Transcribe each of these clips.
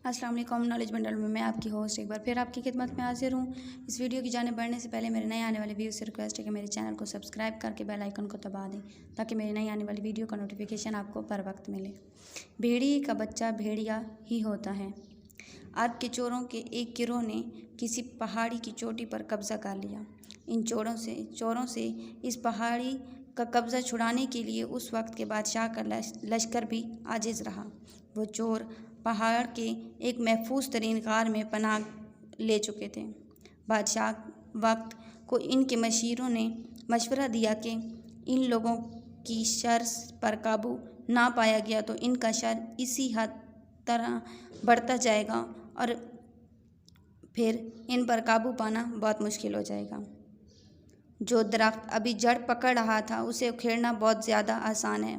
अस्सलाम वालेकुम। Knowledge bundle में मैं आपकी होस्ट एक बार फिर आपकी खिदमत में हाजिर हूँ। इस वीडियो की जाने बढ़ने से पहले मेरे नए आने वाले व्यूज़ से रिक्वेस्ट है कि मेरे चैनल को सब्सक्राइब करके बेल आइकन को दबा दें ताकि मेरी नई आने वाली वीडियो का नोटिफिकेशन आपको बर वक्त मिले। भेड़िए का बच्चा भेड़िया ही होता है। अरब के चोरों के एक गिरोह ने किसी पहाड़ी की चोटी पर कब्जा कर लिया। इन चोरों से इस पहाड़ी का कब्जा छुड़ाने के लिए उस वक्त के बादशाह का लश्कर भी आजिज़ रहा। वो चोर पहाड़ के एक महफूज तरीन गार में पनाह ले चुके थे। बादशाह वक्त को इनके मशीरों ने मशवरा दिया कि इन लोगों की शर पर काबू ना पाया गया तो इनका शर इसी हद तरह बढ़ता जाएगा और फिर इन पर काबू पाना बहुत मुश्किल हो जाएगा। जो दरख्त अभी जड़ पकड़ रहा था उसे उखेड़ना बहुत ज़्यादा आसान है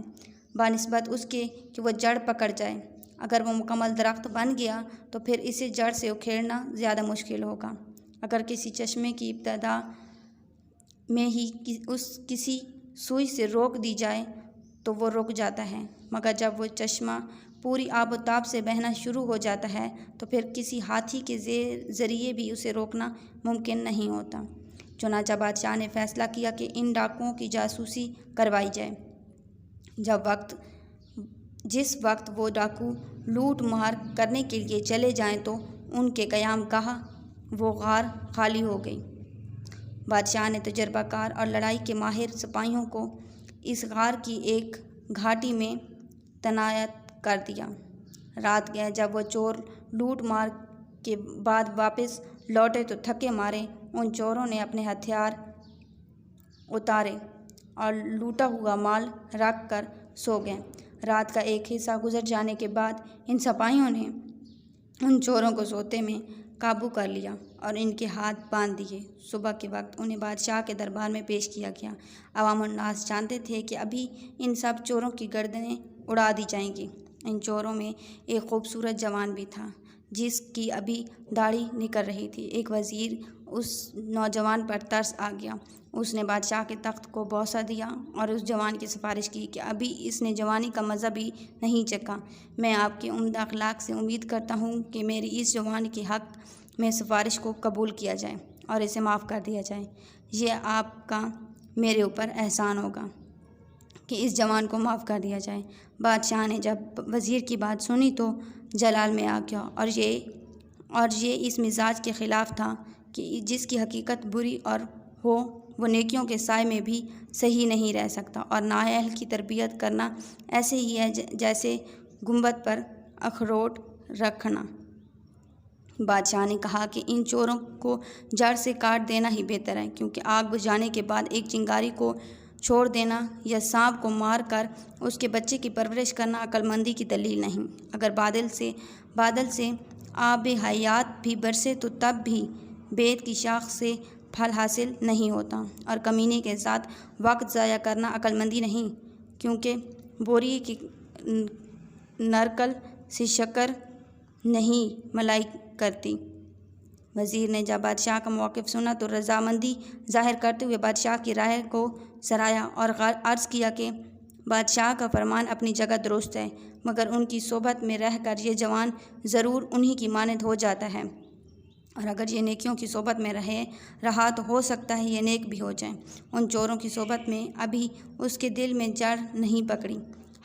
बानिस्बत उसके कि वह जड़ पकड़ जाए। अगर वो मुकम्मल दरख्त बन गया तो फिर इसे जड़ से उखेड़ना ज़्यादा मुश्किल होगा। अगर किसी चश्मे की इब्तदा में ही किसी सुई से रोक दी जाए तो वो रुक जाता है, मगर जब वो चश्मा पूरी आबोताब से बहना शुरू हो जाता है तो फिर किसी हाथी के ज़रिए भी उसे रोकना मुमकिन नहीं होता। चुनांचा बादशाह ने फ़ैसला किया कि इन डाकुओं की जासूसी करवाई जाए। जिस वक्त वो डाकू लूट मार करने के लिए चले जाएं तो उनके क़याम गाह वो गार खाली हो गई। बादशाह ने तजर्बाकार और लड़ाई के माहिर सिपाहियों को इस गार की एक घाटी में तैनात कर दिया। रात गए जब वो चोर लूट मार के बाद वापस लौटे तो थके मारे उन चोरों ने अपने हथियार उतारे और लूटा हुआ माल रख कर सो गए। रात का एक हिस्सा गुजर जाने के बाद इन सिपाहियों ने उन चोरों को सोते में काबू कर लिया और इनके हाथ बांध दिए। सुबह के वक्त उन्हें बादशाह के दरबार में पेश किया गया। अवामुन्नास जानते थे कि अभी इन सब चोरों की गर्दनें उड़ा दी जाएंगी। इन चोरों में एक खूबसूरत जवान भी था जिसकी अभी दाढ़ी निकल रही थी। एक वज़ीर उस नौजवान पर तरस आ गया। उसने बादशाह के तख्त को बौसा दिया और उस जवान की सिफारिश की कि अभी इसने जवानी का मज़ा भी नहीं चखा। मैं आपके उम्दा अखलाक से उम्मीद करता हूँ कि मेरी इस जवान के हक़ में सिफारिश को कबूल किया जाए और इसे माफ़ कर दिया जाए। ये आपका मेरे ऊपर एहसान होगा कि इस जवान को माफ़ कर दिया जाए। बादशाह ने जब वज़ीर की बात सुनी तो जलाल में आ गया और ये इस मिजाज के ख़िलाफ़ था कि जिसकी हकीकत बुरी और हो वो नेकियों के साए में भी सही नहीं रह सकता और नाअहल की तरबियत करना ऐसे ही है जैसे गुंबद पर अखरोट रखना। बादशाह ने कहा कि इन चोरों को जड़ से काट देना ही बेहतर है, क्योंकि आग बुझाने के बाद एक चिंगारी को छोड़ देना या सांप को मार कर उसके बच्चे की परवरिश करना अक्लमंदी की दलील नहीं। अगर बादल से आब हयात भी बरसे तो तब भी बेत की शाख से फल हासिल नहीं होता और कमीने के साथ वक्त ज़ाया करना अक्लमंदी नहीं, क्योंकि बोरिए की नरकल से शक्कर नहीं मलाई करती। वज़ीर ने जब बादशाह का मौक़िफ़ सुना तो रज़ामंदी ज़ाहिर करते हुए बादशाह की राय को सराहा और अर्ज़ किया कि बादशाह का फरमान अपनी जगह दुरुस्त है, मगर उनकी सोबत में रह कर ये जवान ज़रूर उन्हीं की मानद हो जाता है और अगर ये नेकियों की सोबत में रहा तो हो सकता है ये नेक भी हो जाए। उन चोरों की सोबत में अभी उसके दिल में जड़ नहीं पकड़ी।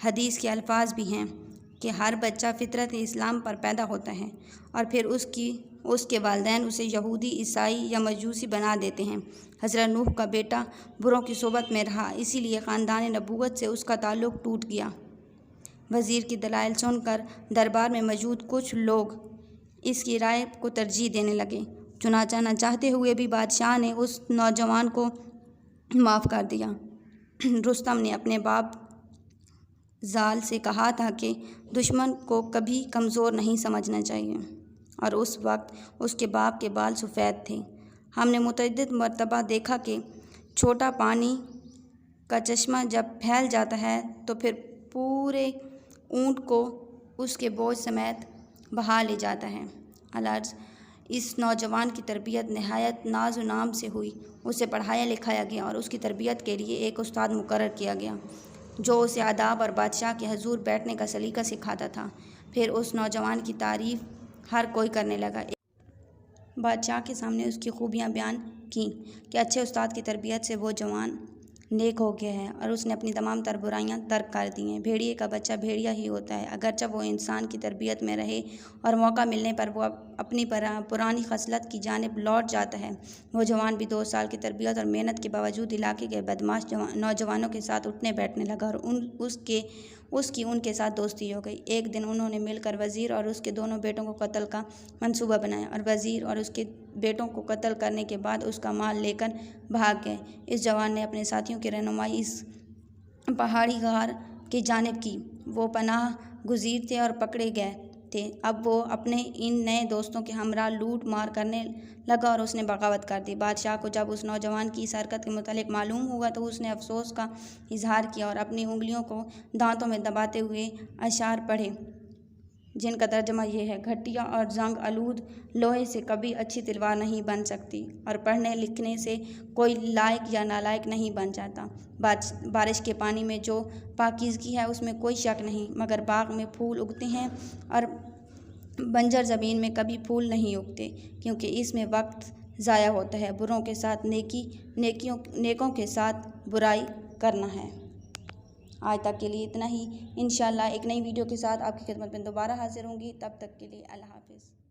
हदीस के अल्फाज भी हैं कि हर बच्चा फितरत इस्लाम पर पैदा होता है और फिर उसके वालिदैन उसे यहूदी, ईसाई या मजूसी बना देते हैं। हज़रत नूह का बेटा बुरों की सोबत में रहा, इसीलिए ख़ानदान नबूवत से उसका ताल्लुक़ टूट गया। वज़ीर की दलाइल सुनकर दरबार में मौजूद कुछ लोग इसकी राय को तरजीह देने लगे। चुनांचा न चाहते हुए भी बादशाह ने उस नौजवान को माफ़ कर दिया। रुस्तम ने अपने बाप ज़ाल से कहा था कि दुश्मन को कभी कमज़ोर नहीं समझना चाहिए और उस वक्त उसके बाप के बाल सफ़ेद थे। हमने मुतअद्दिद मरतबा देखा कि छोटा पानी का चश्मा जब फैल जाता है तो फिर पूरे ऊँट को उसके बोझ समेत बहा ले जाता है। अलर्ज़ इस नौजवान की तरबियत नहायत नाज व नाम से हुई। उसे पढ़ाया लिखाया गया और उसकी तरबियत के लिए एक उस्ताद मुकर्रर किया गया जो उसे आदाब और बादशाह के हजूर बैठने का सलीका सिखाता था। फिर उस नौजवान की तारीफ़ ہر کوئی کرنے لگا۔ بادشاہ کے سامنے اس کی خوبیاں بیان کیں کہ اچھے استاد کی تربیت سے وہ جوان نیک ہو گیا ہے اور اس نے اپنی تمام تر برائیاں ترک کر دی ہیں۔ بھیڑیے کا بچہ بھیڑیا ہی ہوتا ہے، اگرچہ وہ انسان کی تربیت میں رہے اور موقع ملنے پر وہ اپنی پرانی خصلت کی جانب لوٹ جاتا ہے۔ وہ جوان بھی 2 سال کی تربیت اور محنت کے باوجود علاقے کے بدماش نوجوانوں کے ساتھ اٹھنے بیٹھنے لگا اور اس کی ان کے ساتھ دوستی ہو گئی۔ ایک دن انہوں نے مل کر وزیر اور اس کے دونوں بیٹوں کو قتل کا منصوبہ بنایا اور وزیر اور اس کے بیٹوں کو قتل کرنے کے بعد اس کا مال لے کر بھاگ گئے۔ اس جوان نے اپنے ساتھیوں کی رہنمائی اس پہاڑی غار کی جانب کی۔ وہ پناہ گزیر تھے اور پکڑے گئے تھے۔ اب وہ اپنے ان نئے دوستوں کے ہمراہ لوٹ مار کرنے لگا اور اس نے بغاوت کر دی۔ بادشاہ کو جب اس نوجوان کی اس حرکت کے متعلق معلوم ہوا تو اس نے افسوس کا اظہار کیا اور اپنی انگلیوں کو دانتوں میں دباتے ہوئے اشعار پڑھے جن کا ترجمہ یہ ہے: گھٹیا اور زنگ آلود لوہے سے کبھی اچھی تلوار نہیں بن سکتی اور پڑھنے لکھنے سے کوئی لائق یا نالائق نہیں بن جاتا۔ بارش کے پانی میں جو پاکیزگی ہے اس میں کوئی شک نہیں، مگر باغ میں پھول اگتے ہیں اور بنجر زمین میں کبھی پھول نہیں اگتے، کیونکہ اس میں وقت ضائع ہوتا ہے۔ بروں کے ساتھ نیکی، نیکوں کے ساتھ برائی کرنا ہے۔ آج تک کے لیے اتنا ہی۔ انشاءاللہ ایک نئی ویڈیو کے ساتھ آپ کی خدمت میں دوبارہ حاضر ہوں گی۔ تب تک کے لیے اللہ حافظ۔